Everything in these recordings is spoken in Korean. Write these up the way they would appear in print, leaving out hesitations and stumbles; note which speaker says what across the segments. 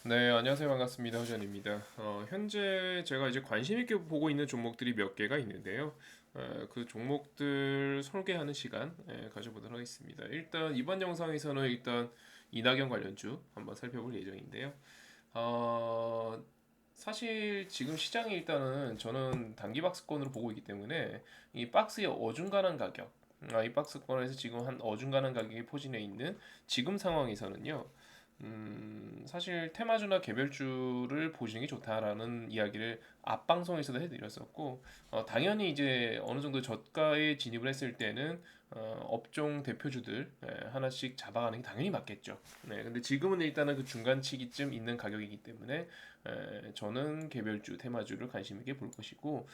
Speaker 1: 네, 안녕하세요. 반갑습니다. 허전입니다. 현재 제가 이제 관심 있게 보고 있는 종목들이 몇 개가 있는데요. 그 종목들 설계하는 시간 가져보도록 하겠습니다. 일단 이번 영상에서는 일단 이낙연 관련주 한번 살펴볼 예정인데요. 어, 사실 지금 시장이 일단은 저는 단기 박스권으로 보고 있기 때문에 이 박스의 어중간한 가격, 이 박스권에서 지금 한 어중간한 가격이 포진해 있는 지금 상황에서는요. 사실 테마주나 개별주를 보시는 게 좋다라는 이야기를 앞 방송에서도 해드렸었고, 당연히 이제 어느 정도 저가에 진입을 했을 때는 업종 대표주들 하나씩 잡아가는 게 당연히 맞겠죠. 네, 근데 지금은 일단은 그 중간치기쯤 있는 가격이기 때문에 저는 개별주, 테마주를 관심 있게 볼 것이고,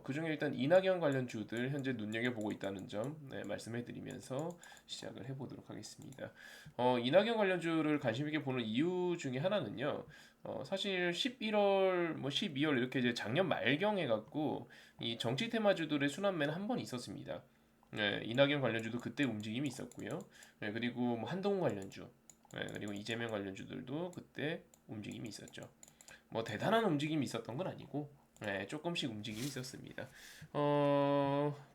Speaker 1: 그중에 일단 이낙연 관련주들 현재 눈여겨보고 있다는 점 말씀해드리면서 시작을 해보도록 하겠습니다. 이낙연 관련주를 관심 있게 보는 이유 중에 하나는요. 사실 11월, 뭐 12월 이렇게 이제 작년 말경에 갖고 이 정치 테마주들의 순환매는 한 번 있었습니다. 네, 이낙연 관련주도 그때 움직임이 있었고요. 네, 그리고 뭐 한동훈 관련주, 그리고 이재명 관련주들도 그때 움직임이 있었죠. 뭐 대단한 움직임이 있었던 건 아니고, 조금씩 움직임이 있었습니다.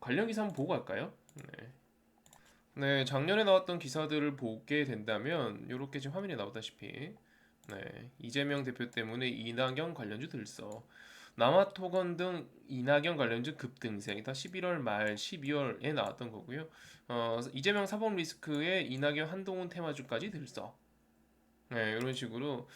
Speaker 1: 관련 기사 한번 보고 갈까요? 네. 네, 작년에 나왔던 기사들을 보게 된다면 이렇게 지금 화면에 나오다시피 이재명 대표 때문에 이낙연 관련주 들써 남아토건 등 이낙연 관련주 급등세 다 11월 말 12월에 나왔던 거고요. 이재명 사법 리스크에 이낙연 한동훈 테마주까지 들써 이런 식으로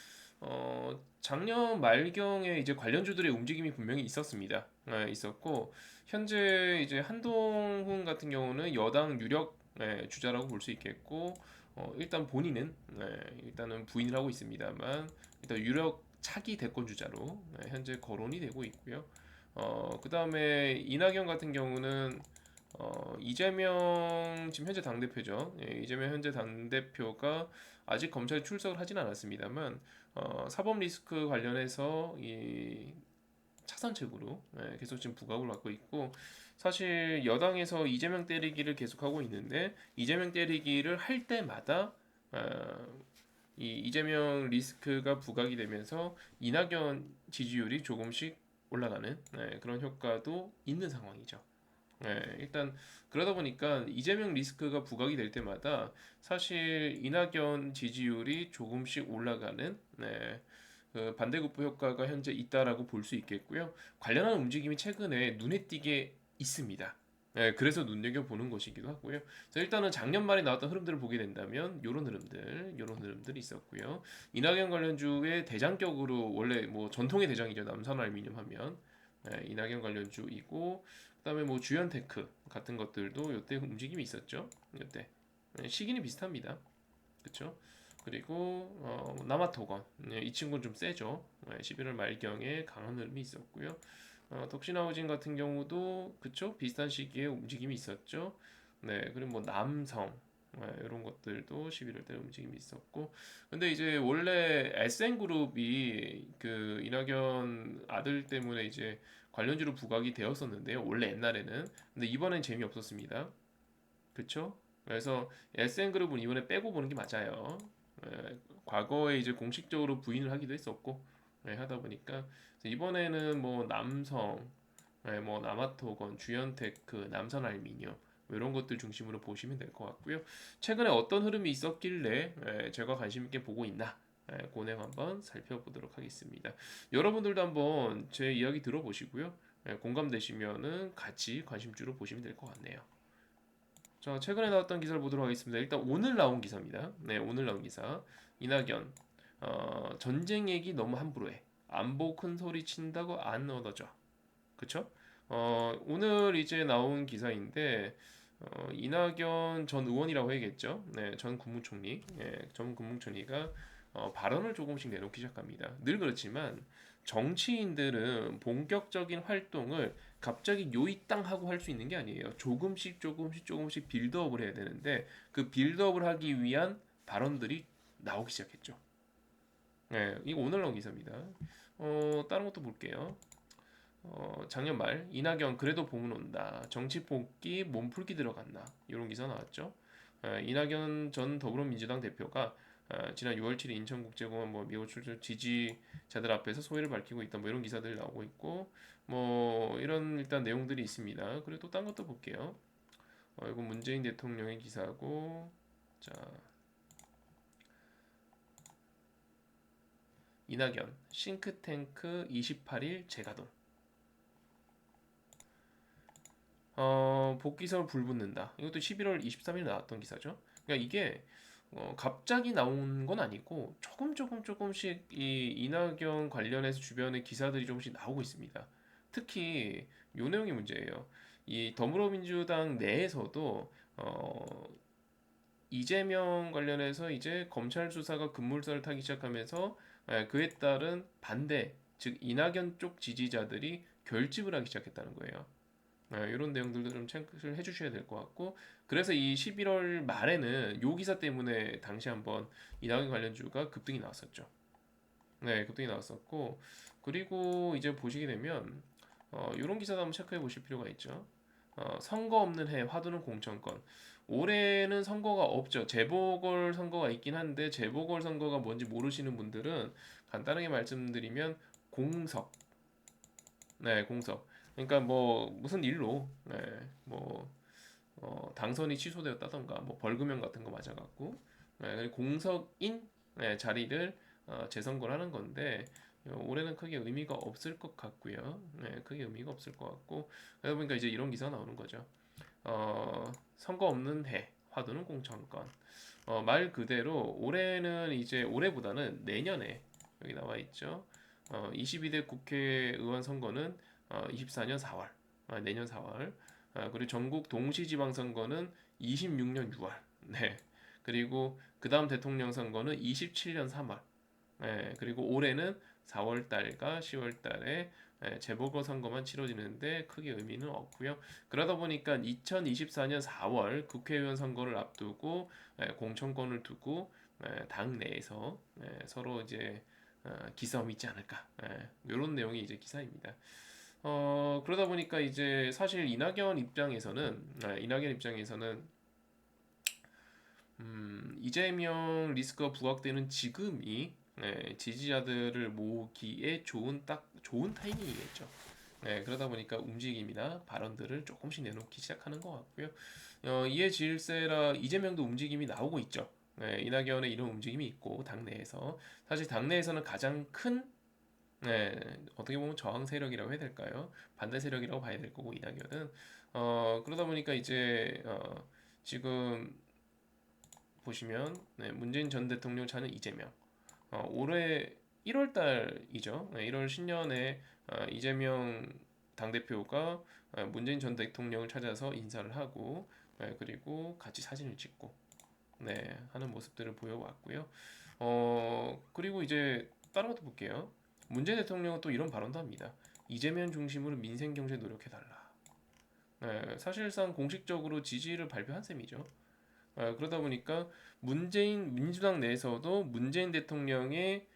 Speaker 1: 작년 말경에 이제 관련주들의 움직임이 분명히 있었습니다. 있었고 현재 이제 한동훈 같은 경우는 여당 유력 주자라고 볼 수 있겠고 일단 본인은 일단은 부인을 하고 있습니다만 일단 유력 차기 대권 주자로 현재 거론이 되고 있고요. 그 다음에 이낙연 같은 경우는 이재명 지금 현재 당대표죠. 이재명 현재 당대표가 아직 검찰에 출석을 하진 않았습니다만 사법 리스크 관련해서 이 차선책으로 계속 지금 부각을 받고 있고 사실 여당에서 이재명 때리기를 계속하고 있는데 이재명 때리기를 할 때마다 이 이재명 리스크가 부각이 되면서 이낙연 지지율이 조금씩 올라가는 그런 효과도 있는 상황이죠. 일단 그러다 보니까 이재명 리스크가 부각이 될 때마다 사실 이낙연 지지율이 조금씩 올라가는 그 반대급부 효과가 현재 있다라고 볼 수 있겠고요. 관련한 움직임이 최근에 눈에 띄게 있습니다. 그래서 눈여겨보는 것이기도 하고요. 일단은 작년 말에 나왔던 흐름들을 보게 된다면 요런 흐름들이 있었고요. 이낙연 관련주의 대장격으로 원래 뭐 전통의 대장이죠. 남산알미늄 하면 이낙연 관련주이고 그다음에 뭐 주연테크 같은 것들도 이때 움직임이 있었죠. 이때 시기는 비슷합니다. 그렇죠? 그리고 남아토건 이 친구는 좀 세죠. 11월 말경에 강한 흐름이 있었고요. 덕신하우징 같은 경우도 그쵸 비슷한 시기에 움직임이 있었죠. 네 그리고 뭐 남성 이런 것들도 11월 때 움직임이 있었고 근데 이제 원래 SN그룹이 그 이낙연 아들 때문에 이제 관련주로 부각이 되었었는데요 원래 옛날에는 근데 이번엔 재미없었습니다 그쵸? 그래서 SN그룹은 이번에 빼고 보는 게 맞아요. 과거에 이제 공식적으로 부인을 하기도 했었고 하다 보니까 이번에는 뭐 남성, 뭐 남아토건, 주연테크, 남선알미늄 뭐 이런 것들 중심으로 보시면 될 것 같고요. 최근에 어떤 흐름이 있었길래 제가 관심 있게 보고 있나? 그 내용 한번 살펴보도록 하겠습니다. 여러분들도 한번 제 이야기 들어보시고요. 공감되시면은 같이 관심주로 보시면 될 것 같네요. 자, 최근에 나왔던 기사를 보도록 하겠습니다. 일단 오늘 나온 기사입니다. 네, 오늘 나온 기사. 이낙연, 전쟁 얘기 너무 함부로 해. 안보 큰 소리 친다고 안 얻어져. 그쵸? 오늘 이제 나온 기사인데, 이낙연 전 의원이라고 해야겠죠? 네, 전 국무총리. 전 국무총리가 발언을 조금씩 내놓기 시작합니다. 늘 그렇지만, 정치인들은 본격적인 활동을 갑자기 요이땅 하고 할 수 있는 게 아니에요. 조금씩 빌드업을 해야 되는데 그 빌드업을 하기 위한 발언들이 나오기 시작했죠. 이거 오늘 나온 기사입니다. 다른 것도 볼게요. 작년 말 이낙연 그래도 봄은 온다. 정치 뽑기 몸풀기 들어갔나. 이런 기사 나왔죠. 이낙연 전 더불어민주당 대표가 지난 6월 7일 인천국제공항 뭐 미국 출전 지지자들 앞에서 소회를 밝히고 있다 뭐 이런 기사들이 나오고 있고 뭐 이런 일단 내용들이 있습니다. 그리고 또 딴 것도 볼게요. 이거 문재인 대통령의 기사고 자 이낙연 싱크탱크 28일 재가동 복귀설 불붙는다. 이것도 11월 23일 나왔던 기사죠. 그러니까 이게 갑자기 나온 건 아니고 조금씩 이 이낙연 관련해서 주변에 기사들이 조금씩 나오고 있습니다. 특히 요 내용이 문제예요. 이 더불어민주당 내에서도 이재명 관련해서 이제 검찰 수사가 급물살을 타기 시작하면서 그에 따른 반대, 즉 이낙연 쪽 지지자들이 결집을 하기 시작했다는 거예요. 이런 내용들도 좀 체크를 해주셔야 될 것 같고 그래서 이 11월 말에는 요 기사 때문에 당시 한번 이낙연 관련주가 급등이 나왔었죠. 네, 급등이 나왔었고 그리고 이제 보시게 되면 이런 기사도 한번 체크해 보실 필요가 있죠. 선거 없는 해 화두는 공천권. 올해는 선거가 없죠. 재보궐 선거가 있긴 한데 재보궐 선거가 뭔지 모르시는 분들은 간단하게 말씀드리면 공석. 네, 공석. 그러니까 뭐 무슨 일로 뭐 당선이 취소되었다던가 뭐 벌금형 같은 거 맞아갖고 공석인 자리를 재선거를 하는 건데 올해는 크게 의미가 없을 것 같고요. 크게 의미가 없을 것 같고 그러다 보니까 이제 이런 기사가 나오는 거죠. 선거 없는 해 화두는 공천권. 말 그대로 올해는 이제 올해보다는 내년에 여기 나와 있죠. 22대 국회의원 선거는 24년 4월, 내년 4월. 그리고 전국 동시지방선거는 26년 6월. 네. 그리고 그 다음 대통령 선거는 27년 3월. 네. 그리고 올해는 4월 달과 10월 달에 재보궐 선거만 치러지는데 크게 의미는 없고요. 그러다 보니까 2024년 4월 국회의원 선거를 앞두고 공천권을 두고 당 내에서 서로 이제 기싸움이 있지 않을까. 이런 내용이 이제 기사입니다. 그러다 보니까 이제 사실 이낙연 입장에서는 이재명 리스크가 부각되는 지금이 지지자들을 모으기에 좋은 타이밍이겠죠. 그러다 보니까 움직임이나 발언들을 조금씩 내놓기 시작하는 것 같고요. 이에 질세라 이재명도 움직임이 나오고 있죠. 이낙연의 이런 움직임이 있고 당내에서 사실 당내에서는 가장 큰 어떻게 보면 저항 세력이라고 해야 될까요? 반대 세력이라고 봐야 될 거고 이낙연은 그러다 보니까 이제 지금 보시면 문재인 전 대통령 차는 이재명. 올해 1월 달이죠. 1월 신년에 이재명 당대표가 문재인 전 대통령을 찾아서 인사를 하고 그리고 같이 사진을 찍고 하는 모습들을 보여왔고요. 그리고 이제 다른 것도 볼게요. 문재인 대통령은 또 이런 발언도 합니다. 이재명 중심으로 민생 경제 노력해달라. 사실상 공식적으로 지지를 발표한 셈이죠. 그러다 보니까 문재인 민주당 내에서도 문재인 대통령의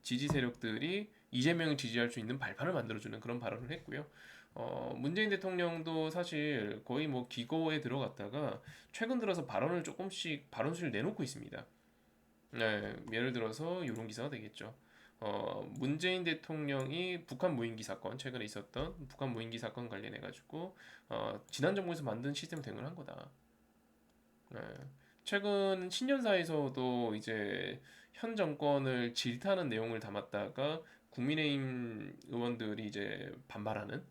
Speaker 1: 지지 세력들이 이재명을 지지할 수 있는 발판을 만들어주는 그런 발언을 했고요. 문재인 대통령도 사실 거의 뭐 기고에 들어갔다가 최근 들어서 발언을 조금씩 발언수를 내놓고 있습니다. 예를 들어서 이런 기사가 되겠죠. 문재인 대통령이 북한 무인기 사건 최근에 있었던 북한 무인기 사건 관련해 가지고 지난 정부에서 만든 시스템을 대응한 거다. 네. 최근 신년사에서도 이제 현 정권을 질타하는 내용을 담았다가 국민의힘 의원들이 이제 반발하는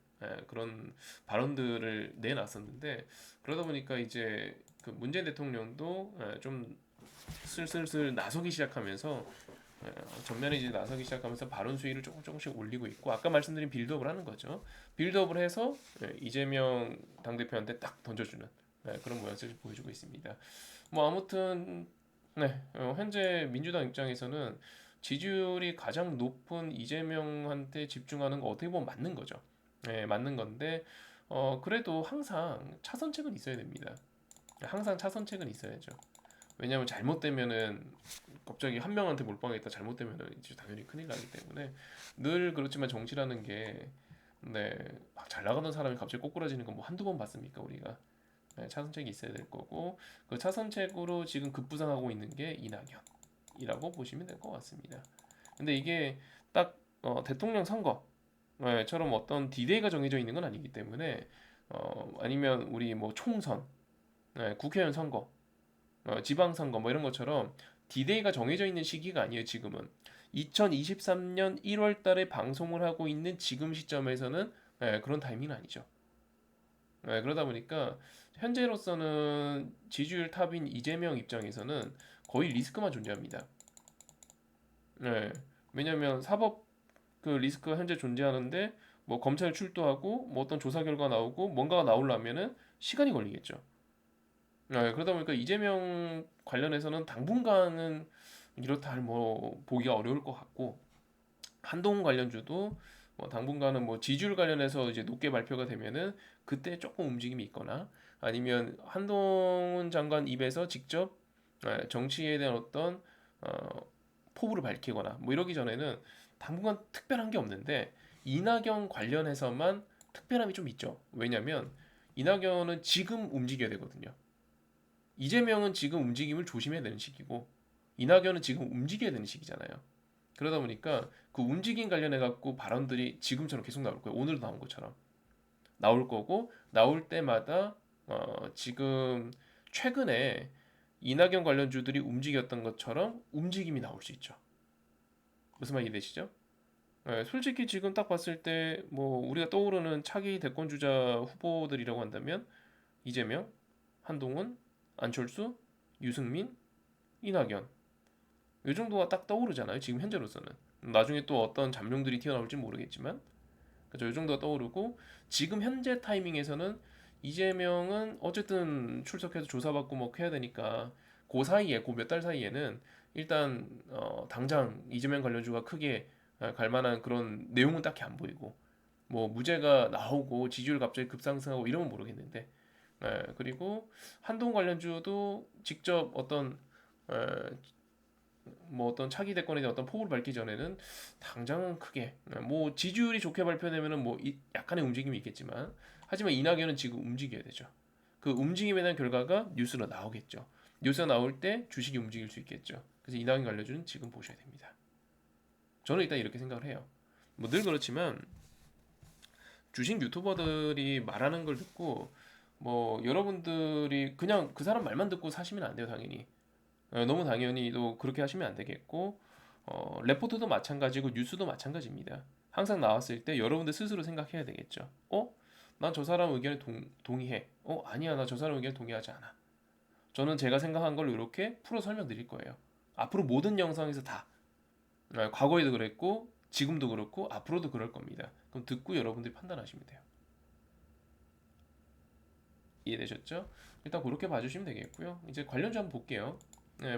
Speaker 1: 그런 발언들을 내놨었는데 그러다 보니까 이제 그 문재인 대통령도 좀 슬슬 나서기 시작하면서 전면에 이제 나서기 시작하면서 발언 수위를 조금씩 올리고 있고 아까 말씀드린 빌드업을 하는 거죠. 빌드업을 해서 이재명 당대표한테 딱 던져주는 그런 모양새를 보여주고 있습니다. 뭐 아무튼 현재 민주당 입장에서는 지지율이 가장 높은 이재명한테 집중하는 거 어떻게 보면 맞는 거죠. 맞는 건데 그래도 항상 차선책은 있어야 됩니다. 항상 차선책은 있어야죠. 왜냐하면 잘못되면은 갑자기 한 명한테 몰빵했다 잘못되면은 이제 당연히 큰일 나기 때문에 늘 그렇지만 정치라는 게 막 잘 나가는 사람이 갑자기 꼬꾸라지는 건 뭐 한두 번 봤습니까 우리가. 차선책이 있어야 될 거고 그 차선책으로 지금 급부상하고 있는 게 이낙연. 리스크이라고 보시면 될 것 같습니다. 근데 이게 딱 대통령 선거처럼 어떤 디데이가 정해져 있는 건 아니기 때문에 아니면 우리 뭐 총선, 국회의원 선거, 지방선거 뭐 이런 것처럼 디데이가 정해져 있는 시기가 아니에요. 지금은 2023년 1월 달에 방송을 하고 있는 지금 시점에서는 그런 타이밍은 아니죠. 그러다 보니까 현재로서는 지지율 탑인 이재명 입장에서는 거의 리스크만 존재합니다. 네. 왜냐하면 사법 그 리스크가 현재 존재하는데 뭐 검찰 출두하고 뭐 어떤 조사 결과 나오고 뭔가가 나오려면은 시간이 걸리겠죠. 그러다 보니까 이재명 관련해서는 당분간은 이렇다 할 뭐 보기가 어려울 것 같고 한동훈 관련주도 뭐 당분간은 뭐 지지율 관련해서 이제 높게 발표가 되면은 그때 조금 움직임이 있거나 아니면 한동훈 장관 입에서 직접 정치에 대한 어떤 어, 포부를 밝히거나 뭐 이러기 전에는 당분간 특별한 게 없는데 이낙연 관련해서만 특별함이 좀 있죠. 왜냐면 이낙연은 지금 움직여야 되거든요. 이재명은 지금 움직임을 조심해야 되는 시기고 이낙연은 지금 움직여야 되는 시기잖아요. 그러다 보니까 그 움직임 관련해 갖고 발언들이 지금처럼 계속 나올 거예요. 오늘 나온 것처럼 나올 거고 나올 때마다 지금 최근에 이낙연 관련주들이 움직였던 것처럼 움직임이 나올 수 있죠. 무슨 말 이해되시죠? 솔직히 지금 딱 봤을 때 뭐 우리가 떠오르는 차기 대권 주자 후보들이라고 한다면 이재명, 한동훈, 안철수, 유승민, 이낙연 이 정도가 딱 떠오르잖아요. 지금 현재로서는 나중에 또 어떤 잠룡들이 튀어나올지 모르겠지만 그죠? 이 정도가 떠오르고 지금 현재 타이밍에서는 이재명은 어쨌든 출석해서 조사받고 뭐 해야 되니까 그 사이에 그 몇 달 사이에는 일단 당장 이재명 관련주가 크게 갈 만한 그런 내용은 딱히 안 보이고 뭐 무죄가 나오고 지지율 갑자기 급상승하고 이러면 모르겠는데 그리고 한동 관련주도 직접 어떤 에, 뭐 어떤 차기 대권에 대한 어떤 포부를 밝기 전에는 당장은 크게 뭐 지지율이 좋게 발표되면은 뭐 약간의 움직임이 있겠지만 하지만 이낙연은 지금 움직여야 되죠. 그 움직임에 대한 결과가 뉴스로 나오겠죠. 뉴스가 나올 때 주식이 움직일 수 있겠죠. 그래서 이낙연 관련주는 지금 보셔야 됩니다. 저는 일단 이렇게 생각을 해요. 뭐 늘 그렇지만 주식 유튜버들이 말하는 걸 듣고 뭐 여러분들이 그냥 그 사람 말만 듣고 사시면 안 돼요, 당연히. 너무 당연히 또 그렇게 하시면 안 되겠고 레포트도 마찬가지고 뉴스도 마찬가지입니다. 항상 나왔을 때 여러분들 스스로 생각해야 되겠죠. 난 저 사람 의견에 동의해. 아니야, 나 저 사람 의견에 동의하지 않아. 저는 제가 생각한 걸 이렇게 풀어 설명드릴 거예요. 앞으로 모든 영상에서 다 과거에도 그랬고 지금도 그렇고 앞으로도 그럴 겁니다. 그럼 듣고 여러분들이 판단하시면 돼요. 이해되셨죠? 일단 그렇게 봐주시면 되겠고요. 이제 관련주 한번 볼게요.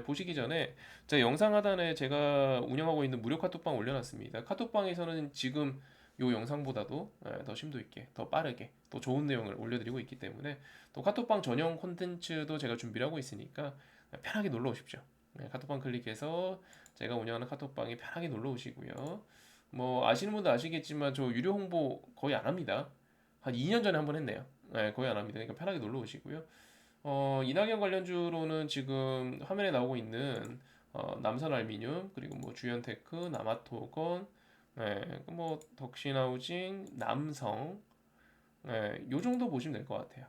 Speaker 1: 보시기 전에 제가 영상 하단에 제가 운영하고 있는 무료 카톡방 올려놨습니다. 카톡방에서는 지금 요 영상보다도 더 심도 있게, 더 빠르게, 또 좋은 내용을 올려드리고 있기 때문에 또 카톡방 전용 콘텐츠도 제가 준비를 하고 있으니까 편하게 놀러 오십시오. 카톡방 클릭해서 제가 운영하는 카톡방에 편하게 놀러 오시고요. 뭐 아시는 분도 아시겠지만 저 유료 홍보 거의 안 합니다. 한 2년 전에 한 번 했네요. 거의 안 합니다. 그러니까 편하게 놀러 오시고요. 이낙연 관련주로는 지금 화면에 나오고 있는 남선알미늄 그리고 뭐 주연테크, 남아토건, 뭐 덕신하우징, 남성, 요 정도 보시면 될 것 같아요.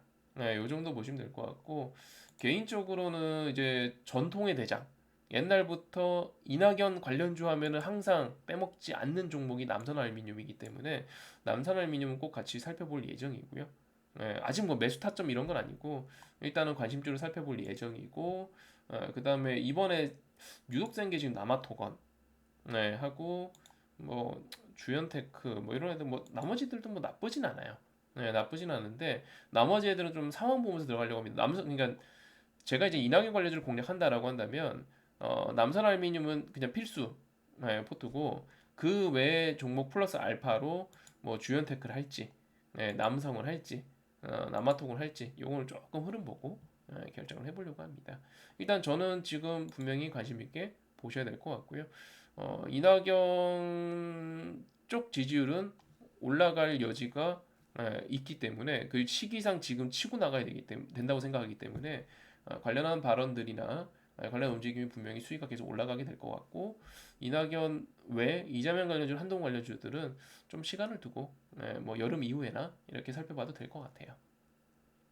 Speaker 1: 요 정도 보시면 될 것 같고 개인적으로는 이제 전통의 대장. 옛날부터 이낙연 관련주 하면은 항상 빼먹지 않는 종목이 남선알미늄이기 때문에 남선알미늄은 꼭 같이 살펴볼 예정이고요. 아직 뭐 매수 타점 이런 건 아니고 일단은 관심주를 살펴볼 예정이고 그 다음에 이번에 유독 센 게 지금 남아토건 하고 뭐 주연테크 뭐 이런 애들 뭐 나머지들도 뭐 나쁘진 않아요. 나쁘진 않은데 나머지 애들은 좀 상황 보면서 들어가려고 합니다. 그러니까 제가 이제 이낙연 관련주를 공략한다라고 한다면 남선 알미늄은 그냥 필수 포트고 그 외에 종목 플러스 알파로 뭐 주연테크를 할지 남성을 할지 남아통을 할지 요거는 조금 흐름 보고 결정을 해보려고 합니다. 일단 저는 지금 분명히 관심 있게 보셔야 될 것 같고요. 이낙연 쪽 지지율은 올라갈 여지가 있기 때문에 그 시기상 지금 치고 나가야 된다고 생각하기 때문에 관련한 발언들이나 관련 움직임이 분명히 수위가 계속 올라가게 될 것 같고 이낙연 외 이재명 관련주, 한동 관련주들은 좀 시간을 두고 뭐 여름 이후에나 이렇게 살펴봐도 될 것 같아요.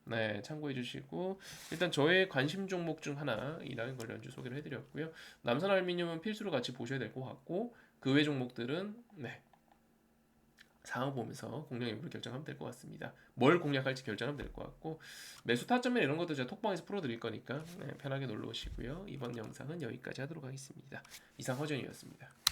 Speaker 1: 네, 참고해 주시고 일단 저의 관심 종목 중 하나 이낙연 관련주 소개를 해드렸고요. 남산알루미늄은 필수로 같이 보셔야 될 것 같고 그 외 종목들은 상황 보면서 공략 여부를 결정하면 될 것 같습니다. 뭘 공략할지 결정하면 될 것 같고 매수 타점이나 이런 것도 제가 톡방에서 풀어드릴 거니까 편하게 놀러 오시고요. 이번 영상은 여기까지 하도록 하겠습니다. 이상 허전이었습니다.